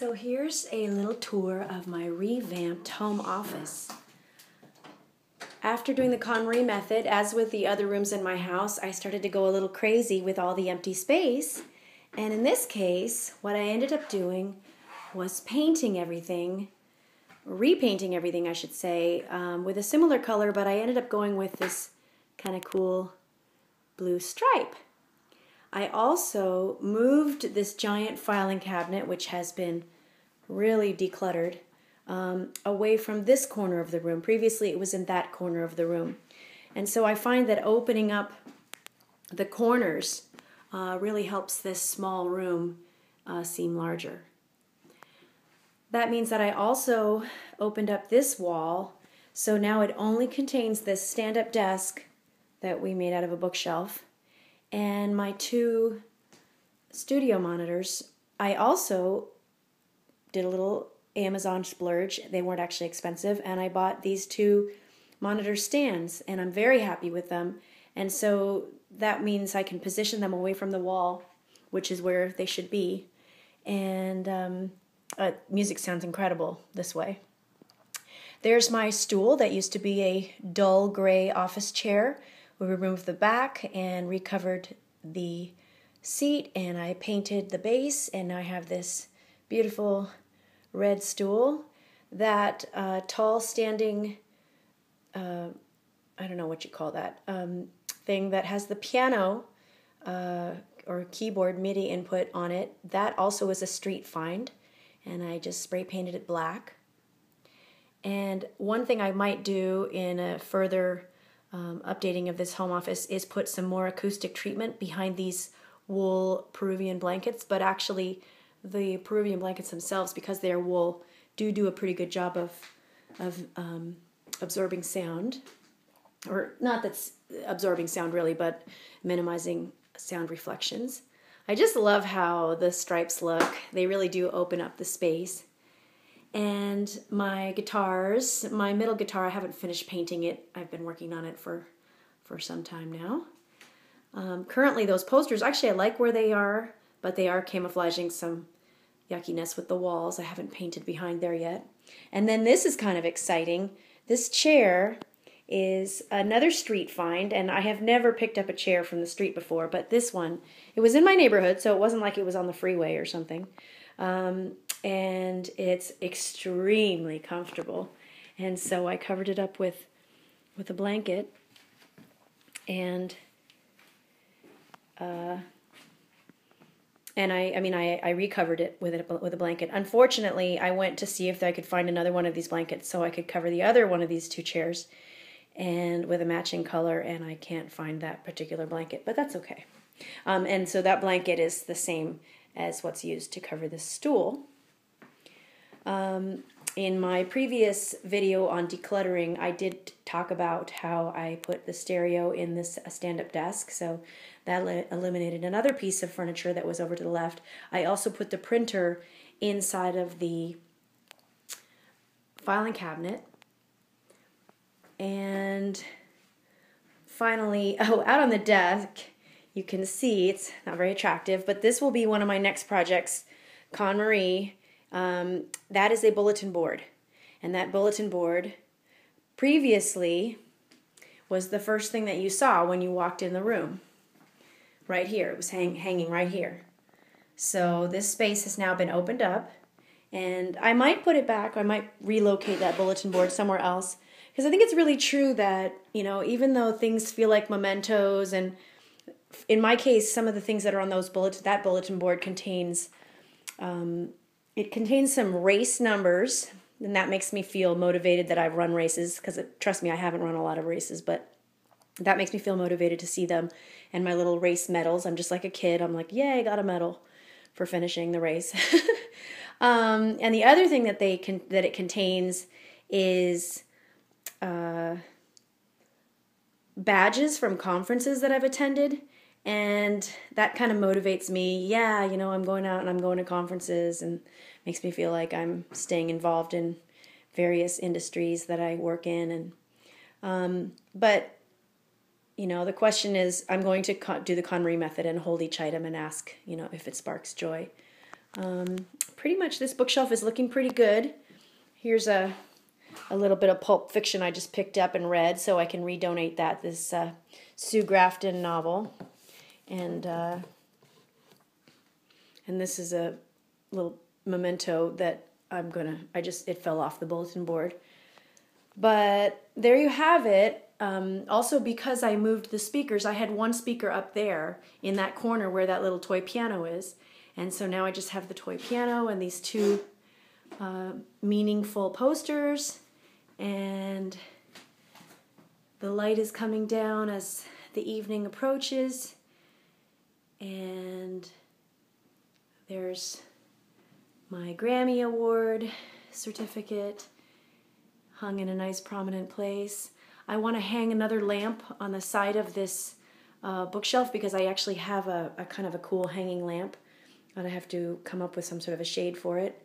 So here's a little tour of my revamped home office. After doing the KonMari method, as with the other rooms in my house, I started to go a little crazy with all the empty space. And in this case, what I ended up doing was painting everything, repainting everything, I should say, with a similar color, but I ended up going with this kind of cool blue stripe. I also moved this giant filing cabinet, which has been really decluttered, away from this corner of the room. Previously, it was in that corner of the room. And so I find that opening up the corners really helps this small room seem larger. That means that I also opened up this wall, so now it only contains this stand-up desk that we made out of a bookshelf and my two studio monitors. I also did a little Amazon splurge. They weren't actually expensive, and I bought these two monitor stands, and I'm very happy with them. And so that means I can position them away from the wall, which is where they should be. And music sounds incredible this way. There's my stool that used to be a dull gray office chair. We removed the back and recovered the seat, and I painted the base, and now I have this beautiful red stool. That tall standing, I don't know what you call that, thing that has the piano or keyboard MIDI input on it, that also is a street find, and I just spray painted it black. And one thing I might do in a further updating of this home office is put some more acoustic treatment behind these wool Peruvian blankets, but actually the Peruvian blankets themselves, because they're wool, do a pretty good job of absorbing sound, or not that's absorbing sound really, but minimizing sound reflections. I just love how the stripes look. They really do open up the space. And my guitars, my middle guitar, I haven't finished painting it. I've been working on it for some time now. Currently those posters, actually I like where they are, but they are camouflaging some yuckiness with the walls. I haven't painted behind there yet. And then this is kind of exciting. This chair is another street find, and I have never picked up a chair from the street before, but this one, it was in my neighborhood, so it wasn't like it was on the freeway or something. And it's extremely comfortable. And so I covered it up with a blanket, and I recovered it with a blanket. Unfortunately, I went to see if I could find another one of these blankets so I could cover the other one of these two chairs and with a matching color, and I can't find that particular blanket, but that's okay. And so that blanket is the same as what's used to cover this stool. In my previous video on decluttering, I did talk about how I put the stereo in this stand-up desk, so that eliminated another piece of furniture that was over to the left. I also put the printer inside of the filing cabinet. And finally, out on the desk, you can see it's not very attractive, but this will be one of my next projects, KonMari. That is a bulletin board, and that bulletin board previously was the first thing that you saw when you walked in the room. Right here, it was hanging right here. So this space has now been opened up, and I might put it back. I might relocate that bulletin board somewhere else, because I think it's really true that, you know, even though things feel like mementos, and in my case, some of the things that are on that bulletin board contains it contains some race numbers, and that makes me feel motivated that I've run races, because trust me, I haven't run a lot of races, but that makes me feel motivated to see them, and my little race medals. I'm just like a kid. I'm like, yay, I got a medal for finishing the race. And the other thing that it contains is badges from conferences that I've attended. And that kind of motivates me. Yeah, you know, I'm going out and I'm going to conferences, and makes me feel like I'm staying involved in various industries that I work in. And but, you know, the question is, I'm going to do the KonMari method and hold each item and ask, you know, if it sparks joy. pretty much this bookshelf is looking pretty good. Here's a little bit of Pulp Fiction I just picked up and read, so I can redonate that, this Sue Grafton novel. And this is a little memento that it fell off the bulletin board. But there you have it. Also, because I moved the speakers, I had one speaker up there in that corner where that little toy piano is. And so now I just have the toy piano and these two meaningful posters. And the light is coming down as the evening approaches. And there's my Grammy Award certificate hung in a nice prominent place. I want to hang another lamp on the side of this bookshelf because I actually have a kind of a cool hanging lamp, and I have to come up with some sort of a shade for it.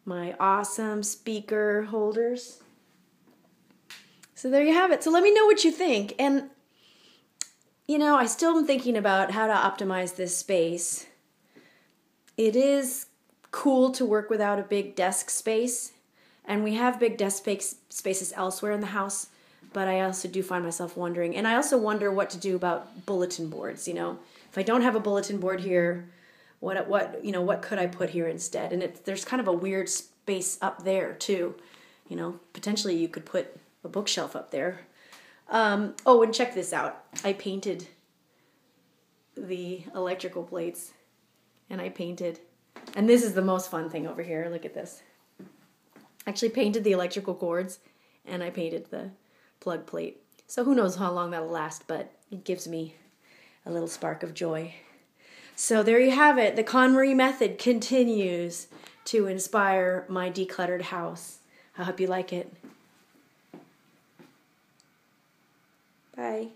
My awesome speaker holders. So there you have it. So let me know what you think. And, you know, I still am thinking about how to optimize this space. It is cool to work without a big desk space, and we have big desk spaces elsewhere in the house, but I also do find myself wondering, and I also wonder what to do about bulletin boards. You know, if I don't have a bulletin board here, what could I put here instead? And there's kind of a weird space up there too. You know, potentially you could put a bookshelf up there. Oh, and check this out. I painted the electrical plates, and and this is the most fun thing over here. Look at this. I actually painted the electrical cords, and I painted the plug plate. So who knows how long that'll last, but it gives me a little spark of joy. So there you have it. The KonMari method continues to inspire my decluttered house. I hope you like it. Bye.